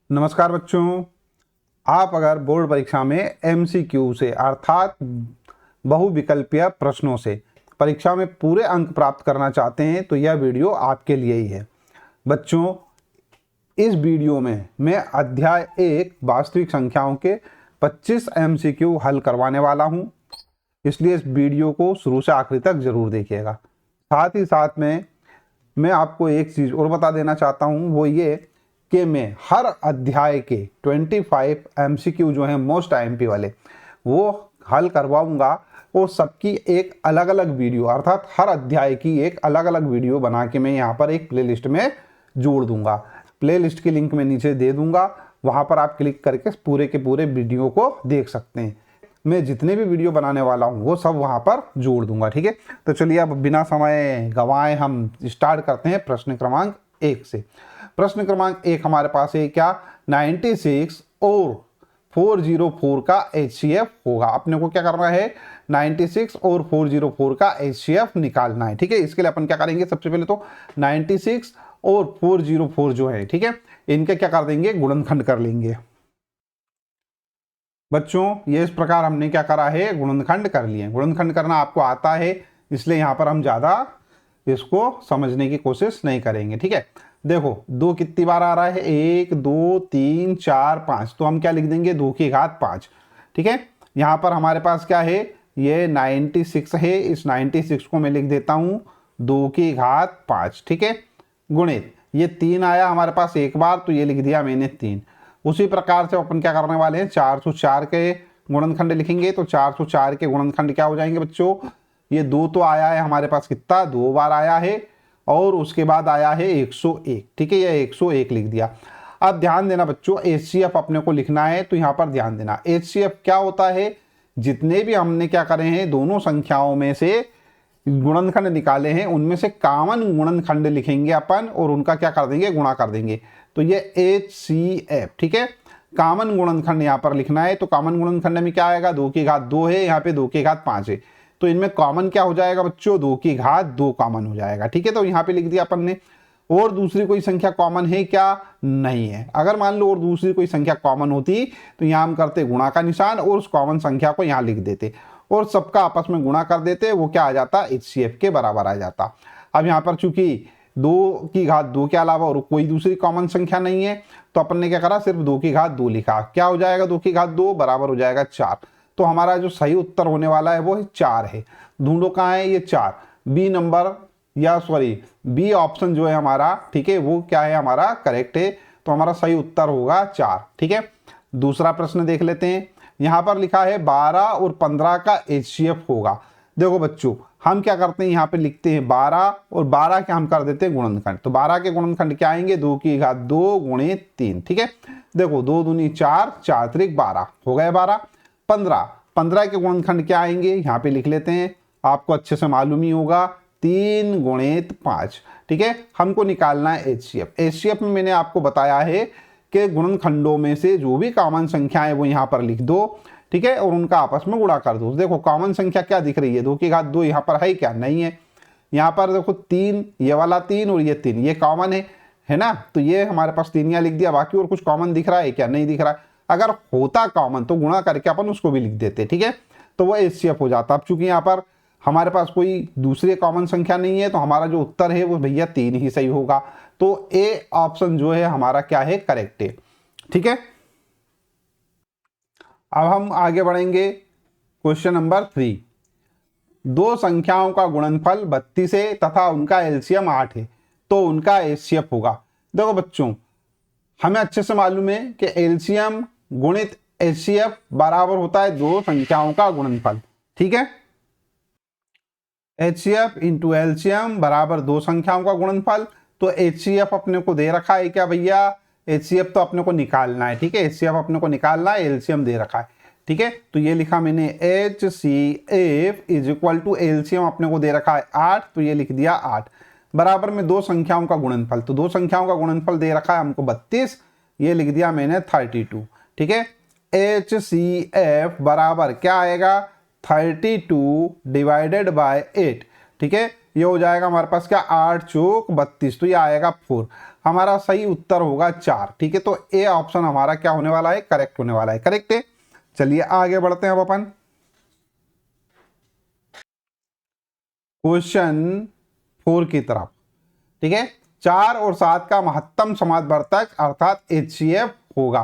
नमस्कार बच्चों, आप अगर बोर्ड परीक्षा में एमसीक्यू से अर्थात बहुविकल्पीय प्रश्नों से परीक्षा में पूरे अंक प्राप्त करना चाहते हैं तो यह वीडियो आपके लिए ही है। बच्चों, इस वीडियो में मैं अध्याय 1 वास्तविक संख्याओं के 25 एमसीक्यू हल करवाने वाला हूं, इसलिए इस वीडियो को शुरू से आखिरी तक जरूर देखिएगा। साथ ही साथ में मैं आपको एक चीज़ और बता देना चाहता हूं, वो ये कि मैं हर अध्याय के 25 एमसीक्यू जो हैं मोस्ट आईएमपी वाले वो हल करवाऊंगा और सबकी एक अलग अलग वीडियो अर्थात हर अध्याय की एक अलग अलग वीडियो बना के मैं यहाँ पर एक प्लेलिस्ट में जोड़ दूंगा। प्लेलिस्ट की लिंक मैं नीचे दे दूंगा, वहाँ पर आप क्लिक करके पूरे के पूरे वीडियो को देख सकते हैं। मैं जितने भी वीडियो बनाने वाला हूँ वो सब वहाँ पर जोड़ दूंगा। ठीक है, तो चलिए अब बिना समय गंवाए हम स्टार्ट करते हैं प्रश्न क्रमांक 1 से। प्रश्न क्रमांक 1 हमारे पास है क्या, 96 और 404 का HCF होगा। अपने को क्या करना है, 96 और 404 का HCF निकालना है। ठीक है, इसके लिए अपन क्या करेंगे, सबसे पहले तो 96 और 404 जो है, ठीक है, इनके क्या कर देंगे, गुणनखंड कर लेंगे। बच्चों, ये इस प्रकार हमने क्या करा है, गुणनखंड कर लिए। गुणनखंड करना आपको आता है, इसलिए यहाँ पर हम ज़्यादा इसको समझने की कोशिश नहीं करेंगे। ठीक है, देखो 2 कितनी बार आ रहा है, 1 2 3 4 5, तो हम क्या लिख देंगे, 2 की घात 5। ठीक है, यहाँ पर हमारे पास क्या है, ये 96 है, इस 96 को मैं लिख देता हूँ 2 की घात 5। ठीक है, गुणित ये 3 आया हमारे पास एक बार, तो ये लिख दिया मैंने 3। उसी प्रकार से अपन क्या करने वाले हैं, 404 के गुणनखंड लिखेंगे। तो 404 के गुणनखंड क्या हो जाएंगे बच्चों, ये 2 तो आया है हमारे पास, कितना 2 बार आया है, और उसके बाद आया है 101। ठीक है, ये 101 लिख दिया। अब ध्यान देना बच्चों, HCF अपने को लिखना है, तो यहाँ पर ध्यान देना, HCF क्या होता है, जितने भी हमने क्या करे हैं दोनों संख्याओं में से गुणनखंड निकाले हैं उनमें से कॉमन गुणनखंड लिखेंगे अपन और उनका क्या कर देंगे, गुणा कर देंगे। तो ये HCF, ठीक है, कॉमन गुणनखंड यहाँ पर लिखना है। तो कॉमन गुणनखंड में क्या आएगा, 2 की घात 2 है, यहाँ पे 2 की घात 5 है, तो इनमें कॉमन क्या हो जाएगा बच्चों, 2 की घात 2 कॉमन हो जाएगा। ठीक है, तो यहाँ पे लिख दिया अपन ने। और दूसरी कोई संख्या कॉमन है क्या, नहीं है। अगर मान लो और दूसरी कोई संख्या कॉमन होती तो यहाँ हम करते गुणा का निशान और उस कॉमन संख्या को यहाँ लिख देते और सबका आपस में गुणा कर देते, वो क्या आ जाता, HCF के बराबर आ जाता। अब यहाँ पर चूंकि 2 की घात 2 के अलावा और कोई दूसरी कॉमन संख्या नहीं है, तो अपन ने क्या करा, सिर्फ 2 की घात 2 लिखा। क्या हो जाएगा, 2 की घात 2 बराबर हो जाएगा 4। तो हमारा जो सही उत्तर होने वाला है वो है 4 है। ढूंढो कहाँ है ये 4, बी नंबर या सॉरी बी ऑप्शन जो है हमारा, ठीक है, वो क्या है हमारा करेक्ट है। तो हमारा सही उत्तर होगा 4। ठीक है, दूसरा प्रश्न देख लेते हैं। यहाँ पर लिखा है 12 और 15 का HCF होगा। देखो बच्चों, हम क्या करते हैं, यहाँ पे लिखते हैं 12 और 12 के हम कर देते हैं गुणनखंड। तो 12 के गुणनखंड क्या आएंगे, 2 की घात 2 गुणित 3। ठीक है, देखो 2 दूनी 4, 4 त्रिक 12 हो गए 12। 15 के गुणनखंड क्या आएंगे, यहाँ पे लिख लेते हैं, आपको अच्छे से मालूम ही होगा, 3 गुणित 5। ठीक है, हमको निकालना है HCF। HCF में मैंने आपको बताया है कि गुणनखंडों में से जो भी कॉमन संख्या है वो यहाँ पर लिख दो। ठीक है, और उनका आपस में गुणा कर दो। देखो कॉमन संख्या क्या दिख रही है, 2 की घात 2 यहाँ पर है क्या, नहीं है। यहाँ पर देखो 3, ये वाला 3 और ये 3, ये कॉमन है ना, तो ये हमारे पास 3 यहाँ लिख दिया। बाकी और कुछ कॉमन दिख रहा है क्या, नहीं दिख रहा है। अगर होता कॉमन तो गुणा करके अपन उसको भी लिख देते। ठीक है, तो वो HCF हो जाता। अब चूंकि यहाँ पर हमारे पास कोई दूसरी कॉमन संख्या नहीं है, तो हमारा जो उत्तर है वो भैया 3 ही सही होगा। तो ए ऑप्शन जो है हमारा क्या है, करेक्ट है। ठीक है, अब हम आगे बढ़ेंगे। क्वेश्चन नंबर 3, दो संख्याओं का गुणनफल 32 है तथा उनका LCM 8 है, तो उनका HCF होगा। देखो बच्चों, हमें अच्छे से मालूम है कि LCM गुणित HCF बराबर होता है दो संख्याओं का गुणनफल। ठीक है, HCF इंटू LCM बराबर दो संख्याओं का गुणनफल। तो HCF अपने को दे रखा है क्या भैया, HCF तो अपने को निकालना है। ठीक है, HCF अपने को निकालना है, LCM दे रखा है। ठीक है, तो ये लिखा मैंने HCF is equal to LCM अपने को दे रखा है 8, तो ये लिख दिया 8 बराबर में दो संख्याओं का गुणनफल। तो दो संख्याओं का गुणनफल दे रखा है हमको 32, ये लिख दिया मैंने 32। ठीक है, HCF बराबर क्या आएगा, 32 डिवाइडेड बाय 8। ठीक है, ये हो जाएगा हमारे पास क्या, 8 चौक 32, तो ये आएगा 4। हमारा सही उत्तर होगा 4। ठीक है, तो ए ऑप्शन हमारा क्या होने वाला है, करेक्ट होने वाला है। करेक्ट है। चलिए आगे बढ़ते हैं अब अपन क्वेश्चन 4 की तरफ। ठीक है, 4 और 7 का महत्तम समादवर्तक अर्थात HCF होगा।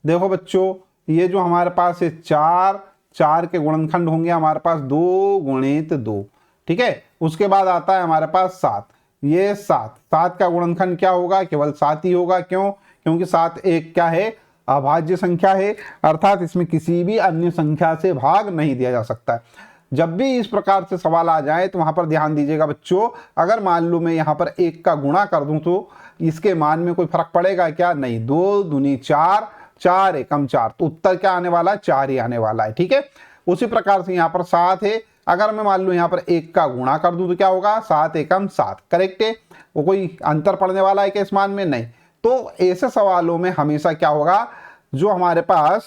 देखो बच्चों, ये जो हमारे पास है 4 के गुणनखंड होंगे हमारे पास 2 गुणित 2। ठीक है, उसके बाद आता है हमारे पास 7। ये 7 का गुणनखंड क्या होगा, केवल 7 ही होगा। क्यों? क्योंकि 7 एक क्या है, अभाज्य संख्या है, अर्थात इसमें किसी भी अन्य संख्या से भाग नहीं दिया जा सकता है। जब भी इस प्रकार से सवाल आ जाए तो वहां पर ध्यान दीजिएगा बच्चों, अगर मान लो मैं यहां पर 1 का गुणा कर दूं तो इसके मान में कोई फर्क पड़ेगा क्या? नहीं। 2 दूनी 4, 4 एकम 4, तो उत्तर क्या आने वाला है, 4 ही आने वाला है। ठीक है, उसी प्रकार से यहाँ पर 7 है, अगर मैं मान लो यहाँ पर 1 का गुणा कर दूं तो क्या होगा, 7 एकम 7। करेक्ट है, वो कोई अंतर पड़ने वाला है क्या इस मान में? नहीं। तो ऐसे सवालों में हमेशा क्या होगा, जो हमारे पास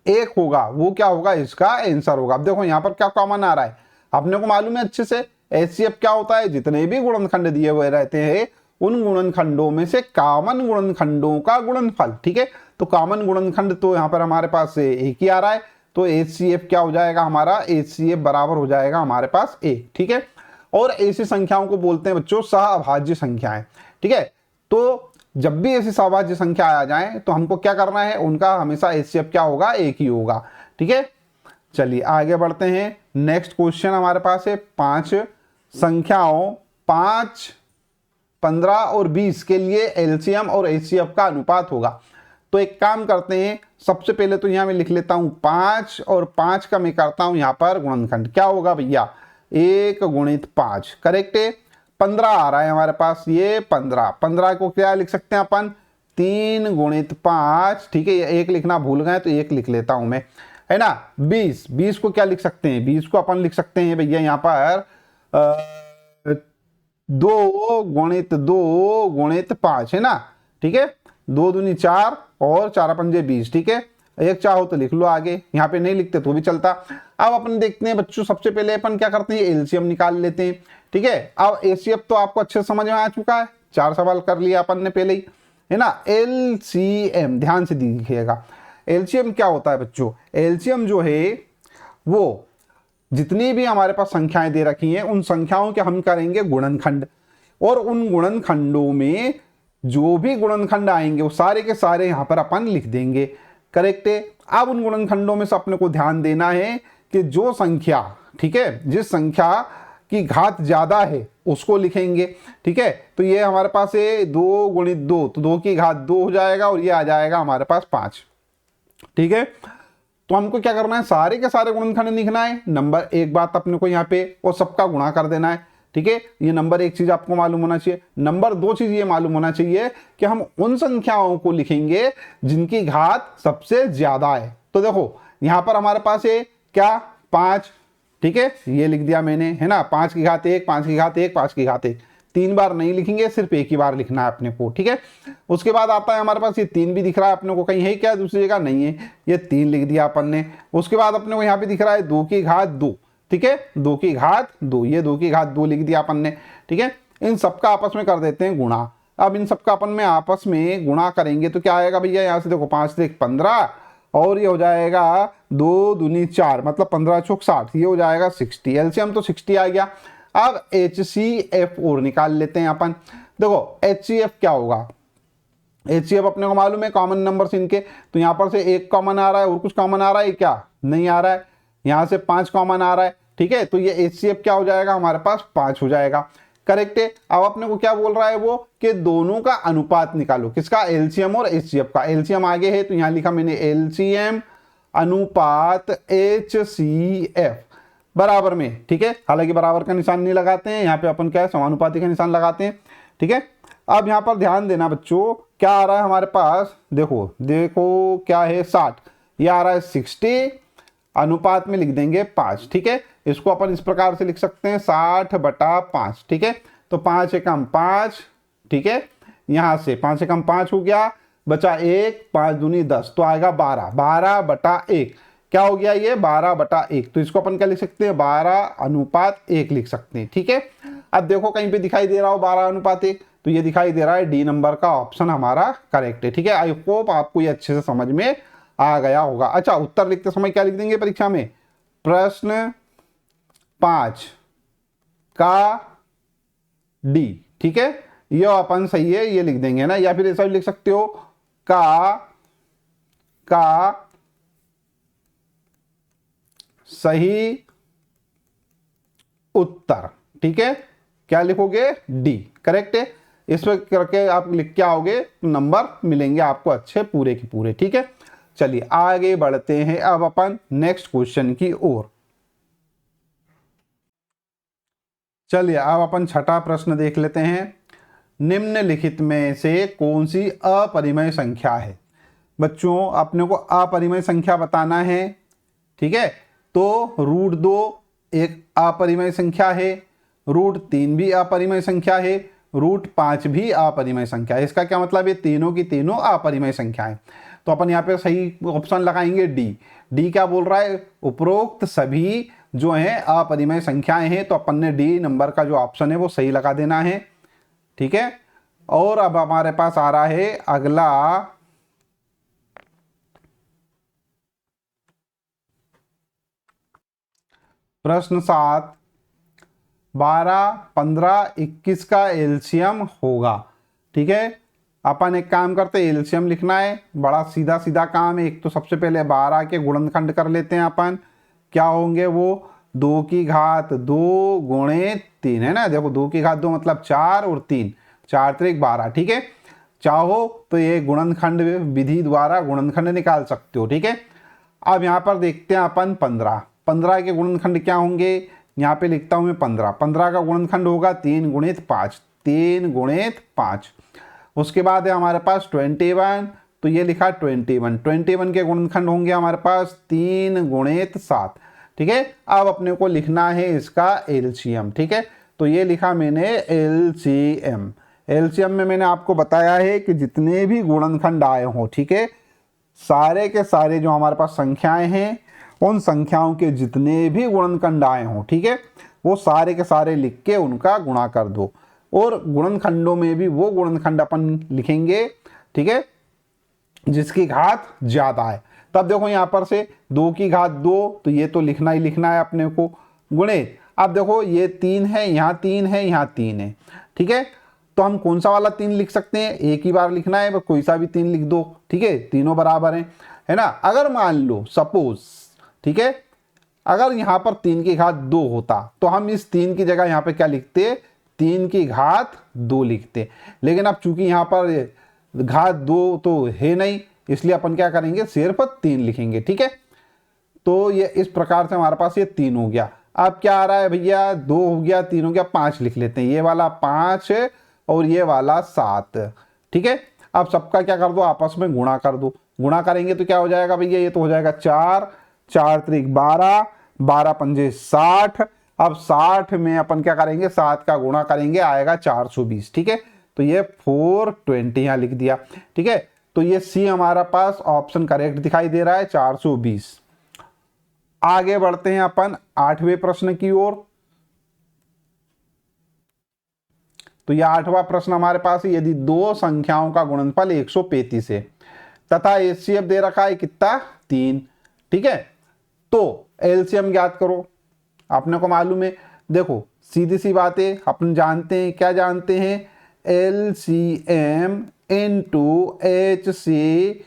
एक होगा वो क्या होगा, इसका आंसर होगा। अब देखो यहाँ पर क्या कॉमन आ रहा है, अपने को मालूम है अच्छे से HCF क्या होता है, जितने भी गुणनखंड दिए हुए रहते हैं उन गुणनखंडों में से कॉमन गुणनखंडों का गुणनफल। ठीक है, तो कॉमन गुणनखंड तो यहाँ पर हमारे पास एक ही आ रहा है, तो HCF क्या हो जाएगा हमारा, HCF बराबर हो जाएगा हमारे पास 1। ठीक है, और ऐसी संख्याओं को बोलते हैं बच्चों सहअभाज्य संख्याएं। ठीक है, तो जब भी ऐसी सहअभाज्य संख्या आ जाए तो हमको क्या करना है, उनका हमेशा HCF क्या होगा, 1 ही होगा। ठीक है, चलिए आगे बढ़ते हैं। नेक्स्ट क्वेश्चन हमारे पास है 5 संख्याओं 5, 15 और 20 के लिए LCM और HCF का अनुपात होगा। तो एक काम करते हैं, सबसे पहले तो यहां मैं लिख लेता हूं 5 और 5 का मैं करता हूं यहां पर गुणनखंड। क्या होगा भैया, 1 गुणित 5। करेक्ट है। 15 आ रहा है हमारे पास, ये 15 को क्या लिख सकते हैं अपन, 3 गुणित 5। ठीक है, ये 1 लिखना भूल गए तो 1 लिख लेता हूं मैं, है ना। 20 को क्या लिख सकते हैं, 20 को अपन लिख सकते हैं भैया यहाँ पर 2 गुणित 2 गुणित 5, है ना। ठीक है, 2 दूनी 4 और 4 पंजे 20। ठीक है, एक चाहो तो लिख लो आगे, यहाँ पे नहीं लिखते तो भी चलता। अब अपन देखते हैं बच्चों, सबसे पहले अपन क्या करते हैं, LCM निकाल लेते हैं। ठीक है, अब HCF तो आपको अच्छे से समझ में आ चुका है, 4 सवाल कर लिया अपन ने पहले ही, है ना। LCM ध्यान से देखिएगा, LCM क्या होता है बच्चों, LCM जो है वो जितनी भी हमारे पास संख्याएं दे रखी हैं उन संख्याओं के हम करेंगे गुणनखंड, और उन गुणनखंडों में जो भी गुणनखंड आएंगे वो सारे के सारे यहाँ पर अपन लिख देंगे। करेक्ट है। अब उन गुणनखंडों में से अपने को ध्यान देना है कि जो संख्या, ठीक है, जिस संख्या की घात ज्यादा है उसको लिखेंगे। ठीक है, तो ये हमारे पास है 2 गुणित 2, तो 2 की घात 2 हो जाएगा और ये आ जाएगा हमारे पास 5। ठीक है, तो हमको क्या करना है, सारे के सारे गुणनखंड लिखना है। नंबर एक बात अपने को यहाँ पे और सबका गुणा कर देना है। ठीक है, ये नंबर एक चीज आपको मालूम होना चाहिए। नंबर दो चीज ये मालूम होना चाहिए कि हम उन संख्याओं को लिखेंगे जिनकी घात सबसे ज्यादा है। तो देखो यहां पर हमारे पास है क्या, 5। ठीक है, ये लिख दिया मैंने, है ना। 5 की घात 1, 5 की घात 1, 5 की घात 1, 3 बार नहीं लिखेंगे, सिर्फ एक ही बार लिखना है अपने को। ठीक है, उसके बाद आता है हमारे पास ये 3 भी दिख रहा है अपने को, कहीं है क्या दूसरी जगह, नहीं है, ये 3 लिख दिया अपन ने। उसके बाद अपने को यहाँ पे दिख रहा है 2 की घात 2। ठीक है, 2 की घात 2, ये 2 की घात 2 लिख दिया अपन ने। ठीक है, इन सबका आपस में कर देते हैं गुणा। अब इन सबका अपन में आपस में गुणा करेंगे तो क्या आएगा भैया, यहाँ से देखो 5 से 15 और ये हो जाएगा 2 दूनी 4, मतलब 15 चौक 60, ये हो जाएगा 60। एलसीएम तो 60 आ गया। अब HCF और निकाल लेते हैं अपन। देखो HCF क्या होगा, HCF अपने को मालूम है कॉमन नंबर इनके, तो यहाँ पर से 1 कॉमन आ रहा है और कुछ कॉमन आ रहा है क्या, नहीं आ रहा है। यहाँ से 5 कॉमन आ रहा है। ठीक है, तो ये HCF क्या हो जाएगा हमारे पास, 5 हो जाएगा। करेक्ट है। अब अपने को क्या बोल रहा है वो, कि दोनों का अनुपात निकालो, किसका, LCM और HCF का। LCM आगे है तो यहाँ लिखा मैंने LCM अनुपात HCF बराबर में। ठीक है, हालांकि बराबर का निशान नहीं लगाते हैं यहाँ पे, अपन क्या है समानुपाती का निशान लगाते हैं। ठीक है, अब यहाँ पर ध्यान देना बच्चों, क्या आ रहा है हमारे पास, देखो देखो क्या है 60, ये आ रहा है 60, अनुपात में लिख देंगे 5। ठीक है, इसको अपन इस प्रकार से लिख सकते हैं 60/5। ठीक है, तो 5 एकम 5। ठीक है, यहां से 5 एकम 5 हो गया, बचा 1, 5 दूनी 10, तो आएगा 12, 12/1। क्या हो गया ये, 12/1। तो इसको अपन क्या लिख सकते हैं, 12/1 लिख सकते हैं। ठीक है, अब देखो कहीं पे दिखाई दे रहा हो 12/1, तो ये दिखाई दे रहा है डी नंबर का ऑप्शन हमारा करेक्ट है। ठीक है, आई होप आपको ये अच्छे से समझ में आ गया होगा। अच्छा, उत्तर लिखते समय क्या लिख देंगे परीक्षा में? प्रश्न 5 का डी। ठीक है, ये अपन सही है ये लिख देंगे ना, या फिर ऐसा भी लिख सकते हो का सही उत्तर। ठीक है, क्या लिखोगे? डी करेक्ट है। इस पर करके आप लिख के आओगे तो नंबर मिलेंगे आपको अच्छे पूरे के पूरे। ठीक है, चलिए आगे बढ़ते हैं अब अपन नेक्स्ट क्वेश्चन की ओर। चलिए अब अपन छठा प्रश्न देख लेते हैं। निम्नलिखित में से कौन सी अपरिमेय संख्या है? बच्चों अपने को अपरिमेय संख्या बताना है। ठीक है, तो √2 एक अपरिमेय संख्या है, √3 भी अपरिमेय संख्या है, √5 भी अपरिमेय संख्या है। इसका क्या मतलब है? तीनों की तीनों अपरिमेय संख्या है। तो अपन यहाँ पे सही ऑप्शन लगाएंगे डी। डी क्या बोल रहा है? उपरोक्त सभी जो हैं अपरिमेय संख्याएं हैं, तो अपन ने डी नंबर का जो ऑप्शन है वो सही लगा देना है। ठीक है, और अब हमारे पास आ रहा है अगला प्रश्न 7। 12, 15, 21 का एलसीएम होगा। ठीक है, अपन एक काम करते हैं, एलसीएम लिखना है, बड़ा सीधा सीधा काम है। एक तो सबसे पहले 12 के गुणनखंड कर लेते हैं अपन। क्या होंगे वो? 2 की घात 2 गुणे 3 है ना। देखो 2 की घात 2 मतलब 4 और 3, 4 3 12। ठीक है, चाहो तो ये गुणनखंड विधि द्वारा गुणनखंड निकाल सकते हो। ठीक है, अब यहाँ पर देखते हैं अपन 15। 15 के गुणनखंड क्या होंगे? यहाँ पे लिखता हूँ मैं 15। 15 का गुणनखंड होगा 3 गुणित 5, 3 गुणित 5। उसके बाद है हमारे पास 21, तो ये लिखा 21। 21 के गुणनखंड होंगे हमारे पास 3 गुणित 7। ठीक है, अब अपने को लिखना है इसका एलसीएम। ठीक है, तो ये लिखा मैंने एलसीएम। एलसीएम में मैंने आपको बताया है कि जितने भी गुणनखंड आए हों, ठीक है, सारे के सारे जो हमारे पास संख्याएं हैं, उन संख्याओं के जितने भी गुणनखंड आए हों, ठीक है, वो सारे के सारे लिख के उनका गुणा कर दो। और गुणनखंडों में भी वो गुणनखंड अपन लिखेंगे, ठीक है, जिसकी घात ज्यादा है। तब देखो यहां पर से 2 की घात 2, तो ये तो लिखना ही लिखना है अपने को, गुणे। अब देखो ये 3 है, यहाँ 3 है, यहाँ 3 है। ठीक है, तो हम कौन सा वाला 3 लिख सकते हैं? एक ही बार लिखना है, बस कोई सा भी 3 लिख दो। ठीक है, तीनों बराबर हैं, है ना। अगर मान लो सपोज, ठीक है, अगर यहाँ पर 3 की घात 2 होता तो हम इस 3 की जगह यहाँ पे क्या लिखते? 3 की घात 2 लिखते। लेकिन अब चूंकि यहाँ पर घात 2 तो है नहीं, इसलिए अपन क्या करेंगे? सिर्फ 3 लिखेंगे। ठीक है, तो ये इस प्रकार से हमारे पास ये 3 हो गया। अब क्या आ रहा है भैया? 2 हो गया, 3 हो गया, 5 लिख लेते हैं। ये वाला 5 और ये वाला 7। ठीक है, अब सबका क्या कर दो? आपस में गुणा कर दो। गुणा करेंगे तो क्या हो जाएगा भैया? ये तो हो जाएगा 4, 4 त्रिक 12, 12 पंजे 60। अब 60 में अपन क्या करेंगे? 7 का गुणा करेंगे, आएगा 420। ठीक है, तो ये 420 यहां लिख दिया। ठीक है, तो ये सी हमारा पास ऑप्शन करेक्ट दिखाई दे रहा है, 420। आगे बढ़ते हैं अपन 8वें प्रश्न की ओर। तो यह 8वां प्रश्न हमारे पास है, यदि दो संख्याओं का गुणनफल 135 है तथा एचसीएफ दे रखा है कितना? 3। ठीक है, तो एलसीएम ज्ञात करो। आपने को मालूम है, देखो सीधी सी बात है, अपन जानते हैं, क्या जानते हैं? एलसीएम इनटू एचसीएफ,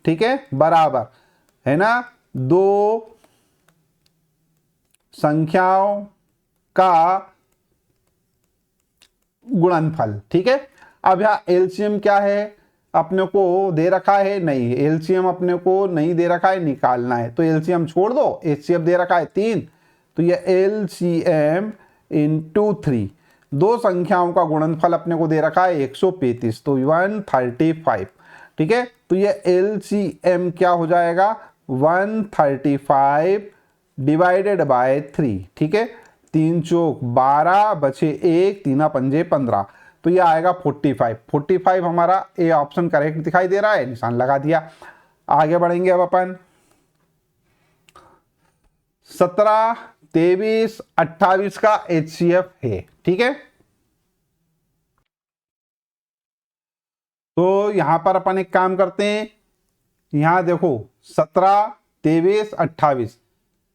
ठीक है, बराबर है ना दो संख्याओं का गुणनफल। ठीक है, अब यहां एलसीएम क्या है? अपने को दे रखा है नहीं, एलसीएम अपने को नहीं दे रखा है, निकालना है। तो एलसीएम छोड़ दो, एचसीएफ दे रखा है 3, तो ये एलसीएम इंटू 3। दो संख्याओं का गुणनफल अपने को दे रखा है 135, तो 135। ठीक है, तो ये एलसीएम क्या हो जाएगा? 135 डिवाइडेड बाय 3। ठीक है, 3 चौक 12, बचे 1, 3 पंजे 15, तो ये आएगा 45। 45 हमारा ए ऑप्शन करेक्ट दिखाई दे रहा है, निशान लगा दिया। आगे बढ़ेंगे अब अपन 17, 23, 28 का एचसीएफ है। ठीक है, यहां पर अपन एक काम करते हैं, यहां देखो 17, 23, 28,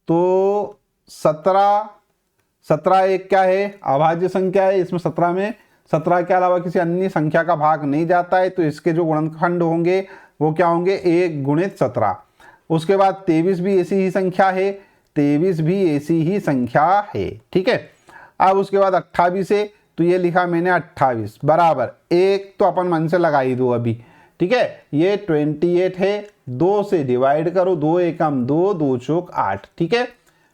तो 17 एक क्या है, अभाज्य संख्या है। इसमें 17 में 17 के अलावा किसी अन्य संख्या का भाग नहीं जाता है, तो इसके जो गुणनखंड होंगे वो क्या होंगे, 1 गुणित 17। उसके बाद 23 भी ऐसी ही संख्या है, 23 भी ऐसी ही संख्या है, ठीक है। अब उसके बाद 28 है, तो ये लिखा मैंने 28 बराबर 1, तो अपन मन से लगा ही दो अभी, ठीक है। ये 28 है, 2 से डिवाइड करो, 2 एकम 2, 2 चौक 8, ठीक है।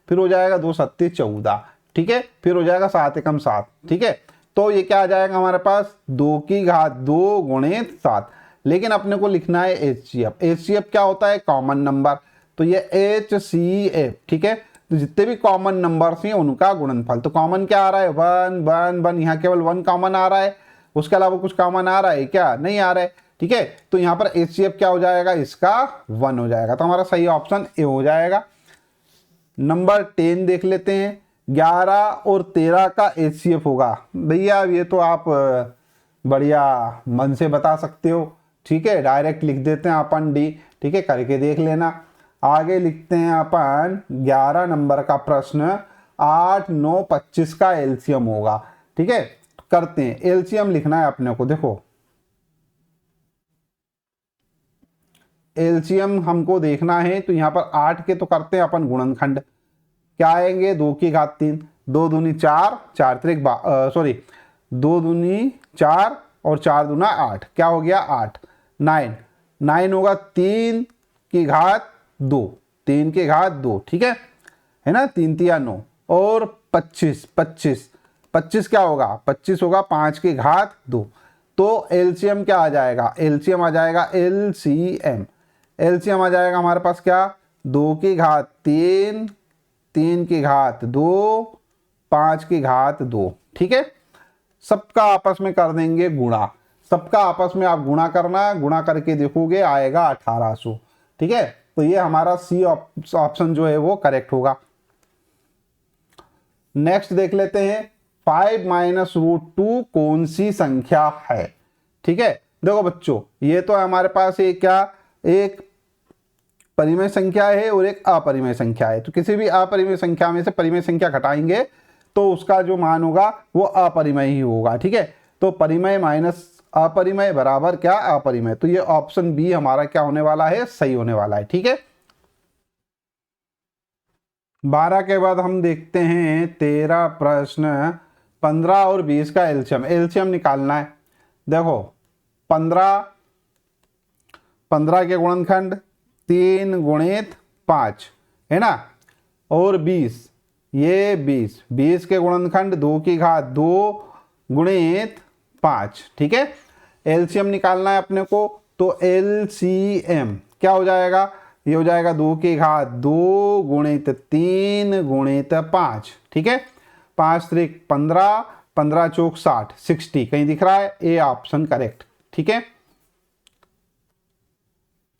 फिर हो जाएगा 2 सत्ते 14, ठीक है। फिर हो जाएगा 7 एकम 7, ठीक है। तो ये क्या आ जाएगा हमारे पास, 2 की घात 2 गुणित 7। लेकिन अपने को लिखना है HCF। HCF क्या होता है, कॉमन नंबर, तो ये HCF, ठीक है। तो जितने भी कॉमन नंबर्स हैं उनका गुणनफल, तो कॉमन क्या आ रहा है, 1 1 1, यहाँ केवल 1 कॉमन आ रहा है, उसके अलावा कुछ कॉमन आ रहा है क्या, नहीं आ रहा है, ठीक है। तो यहाँ पर HCF क्या हो जाएगा, इसका 1 हो जाएगा, तो हमारा सही ऑप्शन ए हो जाएगा। नंबर 10 देख लेते हैं, 11 और 13 का HCF होगा। भैया ये तो आप बढ़िया मन से बता सकते हो, ठीक है। डायरेक्ट लिख देते हैं अपन D, ठीक है, करके देख लेना। आगे लिखते हैं अपन 11 नंबर का प्रश्न, 8 9 25 का LCM होगा, ठीक है। करते हैं, LCM लिखना है अपने को। देखो LCM हमको देखना है, तो यहाँ पर 8 के तो करते हैं अपन गुणनखंड, क्या आएंगे, 2 की घात 3, 2 दूनी 4, 4 त्रिक 2 दूनी 4 और 4 दूना 8, क्या हो गया 8, 9 होगा 3 की घात 2, 3 की घात 2, ठीक है ना, 3 तिया 9, और 25 क्या होगा, 25 होगा 5 की घात 2। तो LCM क्या आ जाएगा, LCM आ जाएगा LCM आ जाएगा हमारे पास क्या, 2 की घात 3, 3 की घात 2, 5 की घात 2, ठीक है। सबका आपस में कर देंगे गुणा, सबका आपस में आप गुणा करना, गुणा करके देखोगे आएगा 1800, ठीक है। तो ये हमारा सी ऑप्शन जो है वो करेक्ट होगा। नेक्स्ट देख लेते हैं, 5 माइनस √2 कौन सी संख्या है, ठीक है। देखो बच्चों, ये तो हमारे पास एक क्या, एक परिमेय संख्या है और एक अपरिमेय संख्या है। तो किसी भी अपरिमेय संख्या में से परिमेय संख्या घटाएंगे तो उसका जो मान होगा वो अपरिमेय ही होगा, ठीक है। तो परिमेय माइनस अपरिमेय बराबर क्या, अपरिमेय। तो ये ऑप्शन बी हमारा क्या होने वाला है, सही होने वाला है, ठीक है। 12 के बाद हम देखते हैं 13 प्रश्न, 15 और 20 का LCM निकालना है। देखो 15 के गुणनखंड 3 गुणित 5 है ना, और 20 20 के गुणनखंड 2 की घात 2 गुणित 5, ठीक है। LCM निकालना है अपने को, तो LCM क्या हो जाएगा, ये हो जाएगा 2 की घात 2 गुणित 3 गुणित 5, ठीक है। 5 त्रिक 15, 15 चौक 60, 60 कहीं दिख रहा है, ए ऑप्शन करेक्ट, ठीक है।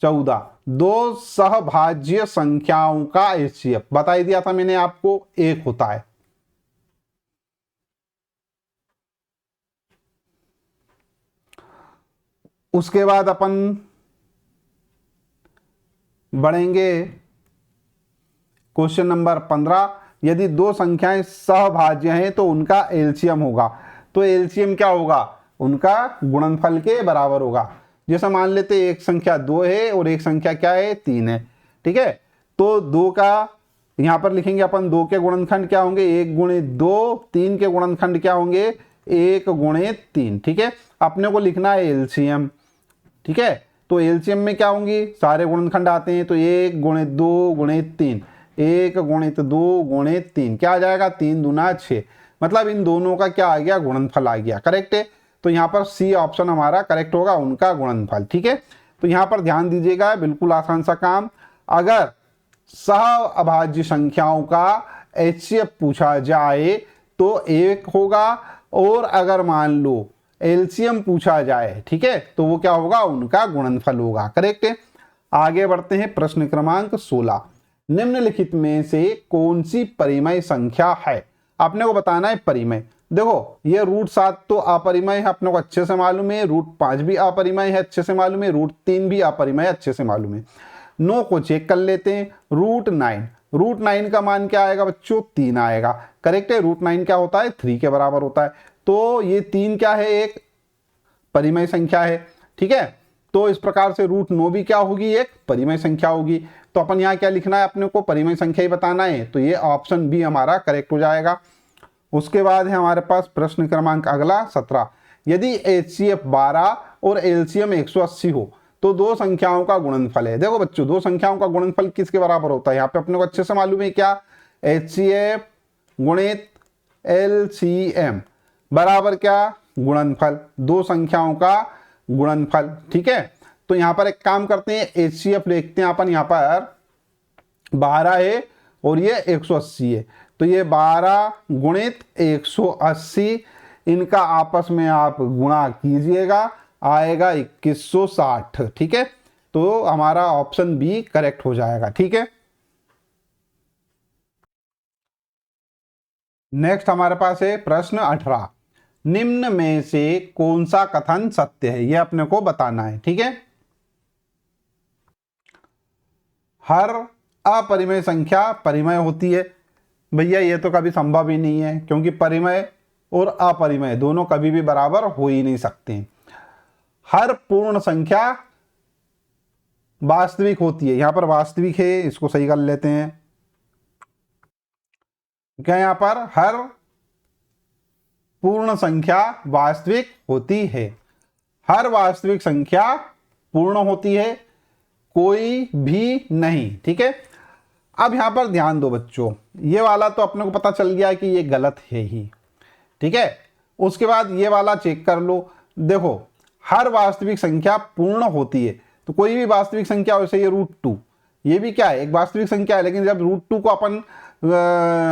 14, 2 सहभाज्य संख्याओं का HCF बता ही दिया था मैंने आपको, 1 होता है। उसके बाद अपन बढ़ेंगे क्वेश्चन नंबर 15, यदि 2 संख्याएं सहभाज्य हैं तो उनका LCM होगा। तो LCM क्या होगा, उनका गुणनफल के बराबर होगा। जैसा मान लेते एक संख्या 2 है और एक संख्या क्या है, 3 है, ठीक है। तो 2 का यहां पर लिखेंगे अपन, 2 के गुणनखंड क्या होंगे, 1 गुणित 2, 3 के गुणनखंड क्या होंगे, 1 गुणित 3, ठीक है। अपने को लिखना है LCM, ठीक है। तो LCM में क्या होंगी, सारे गुणनखंड आते हैं, तो 1 गुणित 2 गुणित 3, 1 गुणित 2 गुणित 3, क्या आ जाएगा, 3 दूना 6, मतलब इन दोनों का क्या आ गया, गुणनफल आ गया, करेक्ट है। तो यहाँ पर सी ऑप्शन हमारा करेक्ट होगा, उनका गुणनफल, ठीक है। तो यहाँ पर ध्यान दीजिएगा, बिल्कुल आसान सा काम। अगर सहअभाज्य संख्याओं का HCF पूछा जाए तो 1 होगा, और अगर मान लो LCM पूछा जाए, ठीक है, तो वो क्या होगा, उनका गुणनफल होगा, करेक्ट है। आगे बढ़ते हैं, प्रश्न क्रमांक 16, निम्नलिखित में से कौन सी परिमेय संख्या है, आपने को बताना है परिमेय। देखो ये √7 तो अपरिमेय है, अपने को अच्छे से मालूम है, √5 भी अपरिमेय है, अच्छे से मालूम है, √3 भी अपरिमेय अच्छे से मालूम है। 9 को चेक कर लेते हैं। √9 का मान क्या आएगा बच्चों? 3 आएगा। करेक्ट है। √9 क्या होता है? 3 के बराबर होता है। तो ये 3 क्या है? एक परिमेय संख्या है। ठीक है, तो इस प्रकार से √9 भी क्या होगी? एक परिमेय संख्या होगी। तो अपन यहाँ क्या लिखना है? अपने को परिमेय संख्या ही बताना है, तो ये ऑप्शन बी हमारा करेक्ट हो जाएगा। उसके बाद है हमारे पास प्रश्न क्रमांक अगला 17। यदि HCF 12 और LCM 180 हो तो दो संख्याओं का गुणनफल है। देखो बच्चों, दो संख्याओं का गुणनफल किसके बराबर होता है? यहाँ पे अपने को अच्छे से मालूम है क्या? HCF गुणित LCM बराबर क्या? गुणनफल, दो संख्याओं का गुणनफल। ठीक है, तो यहाँ पर एक काम करते हैं, HCF लिखते हैं अपन। यहाँ पर 12 है और ये 180 है, तो ये 12 गुणित 180, इनका आपस में आप गुणा कीजिएगा, आएगा 2160। ठीक है, तो हमारा ऑप्शन बी करेक्ट हो जाएगा। ठीक है, नेक्स्ट हमारे पास है प्रश्न 18। निम्न में से कौन सा कथन सत्य है? यह अपने को बताना है। ठीक है, हर अपरिमेय संख्या परिमेय होती है। भैया ये तो कभी संभव ही नहीं है, क्योंकि परिमेय और अपरिमेय दोनों कभी भी बराबर हो ही नहीं सकते। हर पूर्ण संख्या वास्तविक होती है। यहां पर वास्तविक है, इसको सही कर लेते हैं। क्या यहां पर हर पूर्ण संख्या वास्तविक होती है? हर वास्तविक संख्या पूर्ण होती है, कोई भी नहीं। ठीक है, अब यहां पर ध्यान दो बच्चों, ये वाला तो अपने को पता चल गया कि ये गलत है ही। ठीक है, उसके बाद ये वाला चेक कर लो। देखो, हर वास्तविक संख्या पूर्ण होती है, तो कोई भी वास्तविक संख्या, वैसे ये √2, ये भी क्या है? एक वास्तविक संख्या है, लेकिन जब √2 को अपन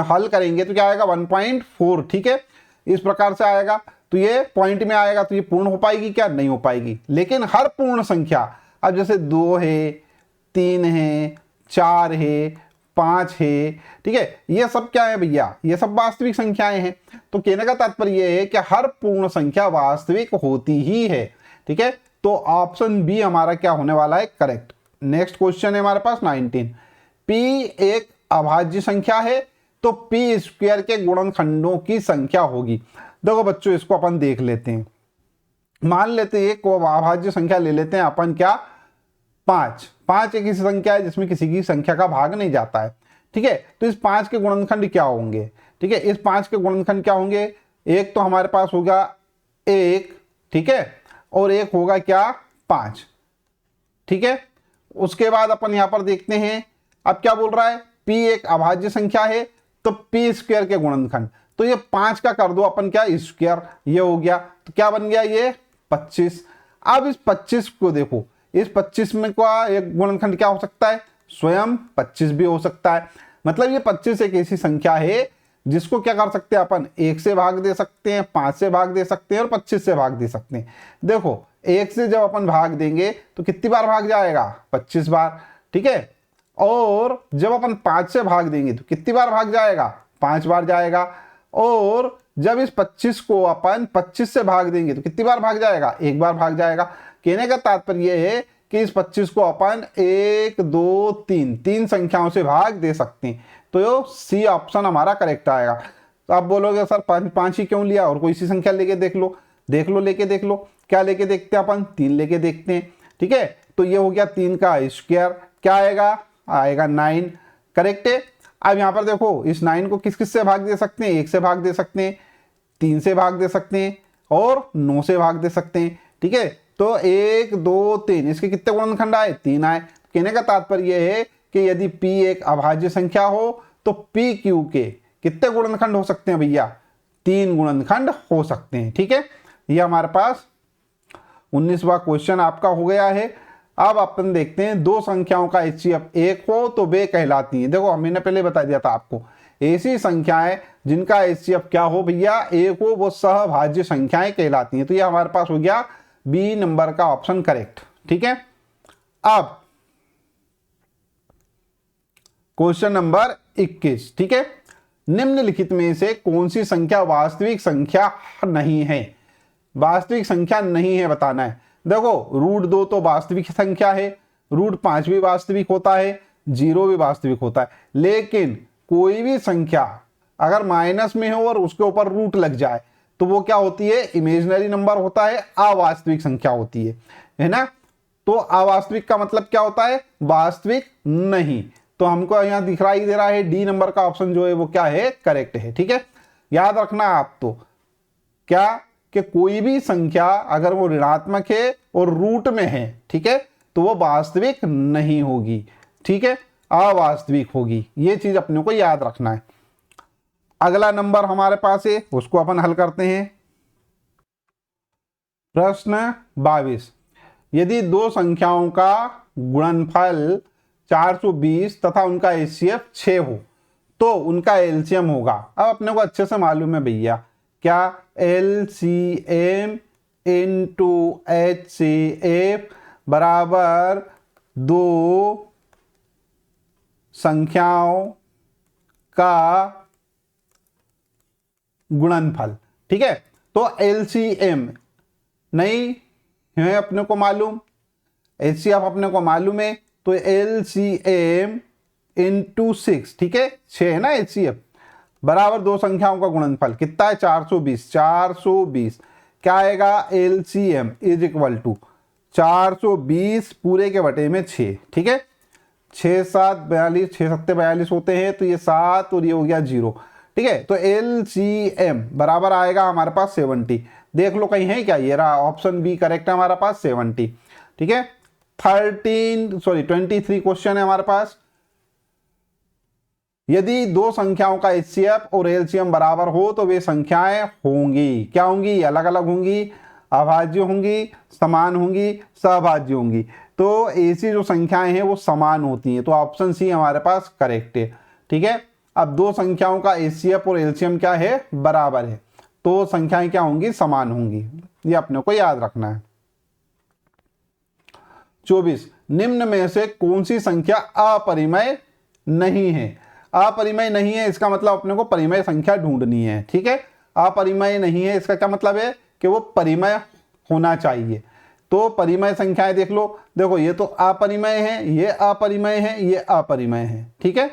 हल करेंगे तो क्या आएगा? 1.4। ठीक है, इस प्रकार से आएगा, तो ये पॉइंट में आएगा, तो ये पूर्ण हो पाएगी क्या? नहीं हो पाएगी। लेकिन हर पूर्ण संख्या, अब जैसे 2 है, 3 है, 4 है, 5 है, ठीक है, ये सब क्या है भैया? ये सब वास्तविक संख्याएं हैं। तो कहने का तात्पर्य ये है कि हर पूर्ण संख्या वास्तविक होती ही है। ठीक है, तो ऑप्शन बी हमारा क्या होने वाला है? करेक्ट। नेक्स्ट क्वेश्चन है हमारे पास 19। p एक अभाज्य संख्या है, तो p² के गुणनखंडों की संख्या होगी। देखो बच्चों, इसको अपन देख लेते हैं। मान लेते हैं एक अभाज्य संख्या ले लेते हैं अपन, क्या? 5 एक ऐसी संख्या है जिसमें किसी की संख्या का भाग नहीं जाता है। ठीक है, तो इस 5 के गुणनखंड क्या होंगे? ठीक है, इस 5 के गुणनखंड क्या होंगे? एक तो हमारे पास होगा 1, ठीक है, और एक होगा क्या? 5। ठीक है, उसके बाद अपन यहां पर देखते हैं, अब क्या बोल रहा है? p एक अभाज्य संख्या है, तो p² के गुणनखंड, तो ये 5 का कर दो अपन क्या? स्क्वायर, ये हो गया, तो क्या बन गया? ये 25। अब इस 25 को देखो, इस 25 में का एक गुणनखंड क्या हो सकता है? स्वयं 25 भी हो सकता है। मतलब ये 25 एक ऐसी संख्या है जिसको क्या कर सकते हैं अपन? 1 से भाग दे सकते हैं, 5 से भाग दे सकते हैं और 25 से भाग दे सकते हैं। देखो, 1 से जब अपन भाग देंगे तो कितनी बार भाग जाएगा? 25 बार। ठीक है, और जब अपन 5 से भाग देंगे तो कितनी बार भाग जाएगा? 5 बार जाएगा। और जब इस 25 को अपन 25 से भाग देंगे तो कितनी बार भाग जाएगा? 1 बार भाग जाएगा। कहने का तात्पर्य यह है कि इस 25 को अपन 1, 2, 3 संख्याओं से भाग दे सकते हैं। तो सी ऑप्शन हमारा करेक्ट आएगा। तो आप बोलोगे सर 5 ही क्यों लिया? और कोई सी संख्या लेके देख लो, लेके देख लो। क्या लेके देखते हैं अपन? 3 लेके देखते हैं। ठीक है, तो ये हो गया 3 का स्क्वायर, क्या आएगा? आएगा 9। करेक्ट है। अब यहाँ पर देखो, इस 9 को किस किस से भाग दे सकते हैं? 1 से भाग दे सकते हैं, 3 से भाग दे सकते हैं और 9 से भाग दे सकते हैं। ठीक है, तो 1, 2, 3, इसके कितने गुणनखंड आए? 3 आए। कहने का तात्पर्य यह है कि यदि p एक अभाज्य संख्या हो तो PQ के कितने गुणनखंड हो सकते हैं भैया? 3 गुणनखंड हो सकते हैं। ठीक है, ये हमारे पास 19वां क्वेश्चन आपका हो गया है। अब अपन देखते हैं, दो संख्याओं का HCF 1 हो तो वे कहलाती हैं। देखो, मैंने पहले बता दिया था आपको, ऐसी संख्याएं जिनका HCF क्या हो भैया? 1 हो, वो सहभाज्य संख्याएं कहलाती हैं। तो ये हमारे पास हो गया बी नंबर का ऑप्शन करेक्ट। ठीक है, अब क्वेश्चन नंबर 21। ठीक है, निम्नलिखित में से कौन सी संख्या वास्तविक संख्या नहीं है? वास्तविक संख्या नहीं है बताना है। देखो √2 तो वास्तविक संख्या है, √5 भी वास्तविक होता है, 0 भी वास्तविक होता है, लेकिन कोई भी संख्या अगर माइनस में हो और उसके ऊपर रूट लग जाए तो वो क्या होती है? इमेजिनरी नंबर होता है, अवास्तविक संख्या होती है ना। तो अवास्तविक का मतलब क्या होता है? वास्तविक नहीं। तो हमको यहाँ दिखाई दे रहा है डी नंबर का ऑप्शन जो है वो क्या है? करेक्ट है। ठीक है, याद रखना आप तो क्या कि कोई भी संख्या अगर वो ऋणात्मक है और रूट में है, ठीक है, तो वो वास्तविक नहीं होगी, ठीक है, अवास्तविक होगी। ये चीज अपने को याद रखना है। अगला नंबर हमारे पास है, उसको अपन हल करते हैं। प्रश्न 22, यदि दो संख्याओं का गुणनफल 420 तथा उनका एचसीएफ 6 हो तो उनका एलसीएम होगा। अब अपने को अच्छे से मालूम है भैया, क्या? एलसीएम इनटू एचसीएफ बराबर दो संख्याओं का गुणनफल। ठीक है, तो एलसीएम नहीं है अपने को मालूम, एचसीएफ अपने को मालूम है, तो एलसीएम इंटू 6, ठीक है, 6 है ना एचसीएफ, बराबर दो संख्याओं का गुणनफल कितना है? 420। 420 क्या आएगा? एलसीएम इज इक्वल टू 420 पूरे के बटे में 6, ठीक है, 6 7 42, 6 7 42 होते हैं, तो ये 7 और ये हो गया 0, ठीक है। तो एलसीएम बराबर आएगा हमारे पास 70। देख लो कहीं है क्या? ये रहा ऑप्शन बी करेक्ट है हमारे पास 70, ठीक है। 23 क्वेश्चन है हमारे पास। यदि दो संख्याओं का एचसीएफ और एलसीएम बराबर हो तो वे संख्याएं होंगी, क्या होंगी? अलग अलग होंगी, अभाज्य होंगी, समान होंगी, सहभाज्य होंगी। तो ऐसी जो संख्याएं हैं वो समान होती हैं, तो ऑप्शन सी हमारे पास करेक्ट है, ठीक है। अब दो संख्याओं का एचसीएफ और एलसीएम क्या है? बराबर है, तो संख्याएं क्या होंगी? समान होंगी। ये अपने को याद रखना है। 24, निम्न में से कौन सी संख्या अपरिमेय नहीं है? अपरिमेय नहीं है इसका मतलब अपने को परिमेय संख्या ढूंढनी है, ठीक है। अपरिमेय नहीं है इसका क्या मतलब है? कि वो परिमेय होना चाहिए। तो परिमेय संख्याएं देख लो, देखो ये तो अपरिमेय है, ये अपरिमेय है, ये अपरिमेय है, ठीक है।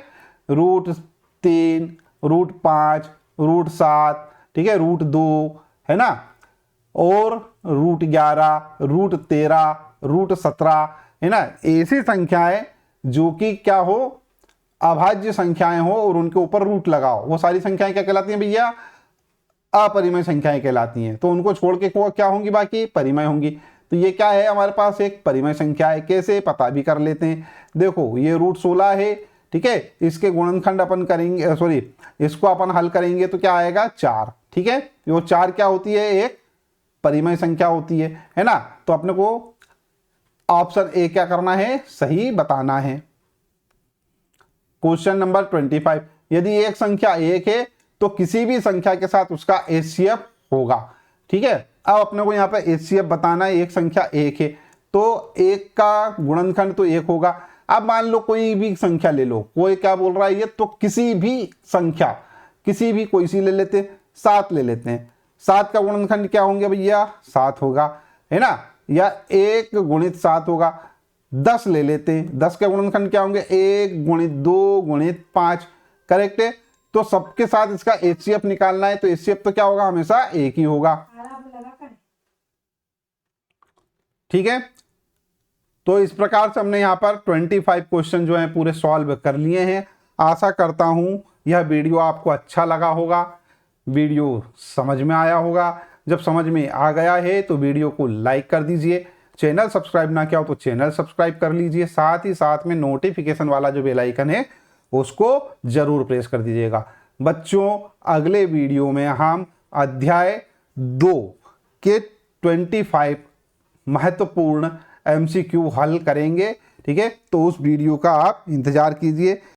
√3, √5, √7, ठीक है, √2 है ना, और √11, √13, √17 है ना। ऐसी संख्याएं जो कि क्या हो? अभाज्य संख्याएं हो और उनके ऊपर रूट लगाओ, वो सारी संख्याएं क्या कहलाती हैं भैया? अपरिमेय संख्याएं कहलाती हैं। तो उनको छोड़ के क्या होंगी? बाकी परिमेय होंगी। तो ये क्या है? हमारे पास एक परिमेय संख्या है। कैसे पता भी कर लेते हैं। देखो ये √16 है, ठीक है, इसके गुणनखंड अपन करेंगे, इसको अपन हल करेंगे तो क्या आएगा? 4, ठीक है। वो 4 क्या होती है? एक परिमेय संख्या होती है ना। तो अपने को ऑप्शन ए क्या करना है? सही बताना है। क्वेश्चन नंबर 25, यदि एक संख्या 1 है तो किसी भी संख्या के साथ उसका एचसीएफ होगा, ठीक है। अब अपने को यहाँ पे एचसीएफ बताना है। एक संख्या 1 है तो 1 का गुणनखंड तो 1 होगा। अब मान लो कोई भी संख्या ले लो, कोई क्या बोल रहा है ये? तो किसी भी संख्या, किसी भी कोई सी ले लेते हैं, 7 ले लेते हैं। 7 का गुणनखंड क्या होंगे भैया? 7 होगा, है ना, या 1 गुणित 7 होगा। 10 ले लेते हैं, 10 के गुणनखंड क्या होंगे? 1 गुणित 2 गुणित 5, करेक्ट है। तो सबके साथ इसका एचसीएफ निकालना है, तो एचसीएफ तो क्या होगा? हमेशा 1 ही होगा, ठीक है। तो इस प्रकार से हमने यहाँ पर 25 क्वेश्चन जो हैं पूरे सॉल्व कर लिए हैं। आशा करता हूँ यह वीडियो आपको अच्छा लगा होगा, वीडियो समझ में आया होगा। जब समझ में आ गया है तो वीडियो को लाइक कर दीजिए, चैनल सब्सक्राइब ना किया हो तो चैनल सब्सक्राइब कर लीजिए, साथ ही साथ में नोटिफिकेशन वाला जो बेल आइकन है उसको जरूर प्रेस कर दीजिएगा। बच्चों अगले वीडियो में हम अध्याय 2 के 25 महत्वपूर्ण एमसीक्यू हल करेंगे, ठीक है। तो उस वीडियो का आप इंतजार कीजिए।